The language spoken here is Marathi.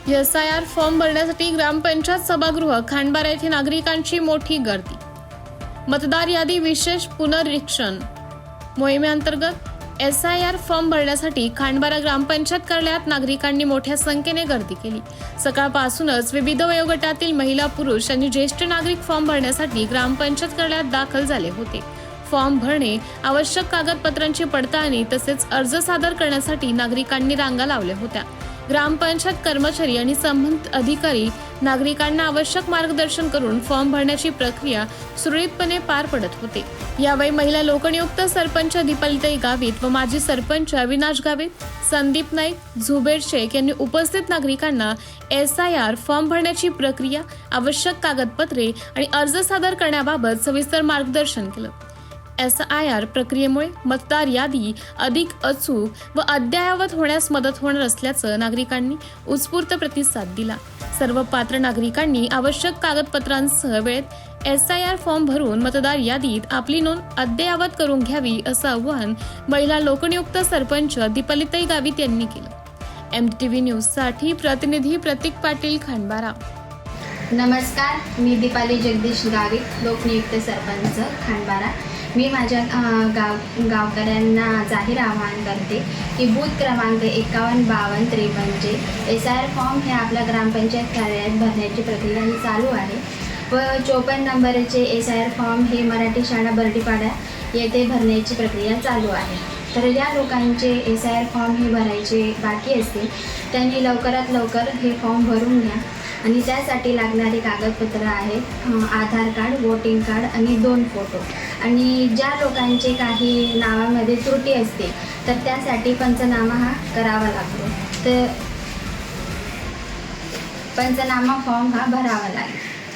SIR फॉर्म भरण्यासाठी ग्रामपंचायत सभागृह खांडबारा येथे नागरिकांची मोठी गर्दी। मतदार यादी विशेष पुनरीक्षण मोहिमेअंतर्गत SIR फॉर्म भरण्यासाठी खांडबारा ग्रामपंचायत कार्यालयात नागरिकांनी मोठ्या संख्येने गर्दी केली। सकाळपासूनच विविध वयोगटातील महिला, पुरुष आणि ज्येष्ठ नागरिक फॉर्म भरण्यासाठी ग्रामपंचायत कार्यालयात दाखल झाले होते। फॉर्म भरणे, आवश्यक कागदपत्रांची पडताळणी तसेच अर्ज सादर करण्यासाठी नागरिकांनी रांगा लावल्या होत्या। ग्रामपंचायत कर्मचारी आणि संबंधित अधिकारी नागरिकांना आवश्यक मार्गदर्शन करून फॉर्म भरण्याची प्रक्रिया सुरळीतपणे पार पडत होते। यावेळी महिला लोकनियुक्त सरपंच दीपालीताई गावित व माजी सरपंच अविनाश गावित, संदीप नाईक, झुबेर शेख यांनी उपस्थित नागरिकांना SIR फॉर्म भरण्याची प्रक्रिया, आवश्यक कागदपत्रे आणि अर्ज सादर करण्याबाबत सविस्तर मार्गदर्शन केलं। SIR प्रक्रियेमुळे मतदार यादी अधिक अचूक व अद्ययावत होण्यास मदत होणार असल्याचं नागरिकांनी उत्स्फूर्त प्रतिसाद दिला। सर्व पात्र नागरिकांनी आवश्यक कागदपत्रांसह वेळेत SIR फॉर्म भरून मतदार यादीत आपली नोंद अद्ययावत करून घ्यावी असं आवाहन महिला लोकनियुक्त सरपंच दीपालीताई गावित यांनी केलं। MTV न्यूजसाठी प्रतिनिधी प्रतीक पाटील, खांडबारा। नमस्कार, मी दीपाली जगदीश गावित, लोकनियुक्त सरपंच, खांडबारा। मी माझ्या गावकऱ्यांना जाहीर आवाहन करते की बूथ क्रमांक 51, 52, 53 SIR फॉर्म हे आपल्या ग्रामपंचायत कार्यालयात भरण्याची प्रक्रिया ही चालू आहे व 54 नंबरचे SIR फॉर्म हे मराठी शाळा बर्डीपाडा येथे भरण्याची प्रक्रिया चालू आहे। तर या लोकांचे SIR फॉर्म हे भरायचे बाकी असतील त्यांनी लवकरात लवकर हे फॉर्म भरून घ्या आणि त्यासाठी लागणारे कागदपत्र आहेत आधार कार्ड, वोटिंग कार्ड आणि 2 फोटो। आणि ज्या लोकांचे काही नावामध्ये त्रुटी असते तर त्यासाठी पंचनामा हा करावा लागतो, तर पंचनामा फॉर्म हा भरावा लागेल।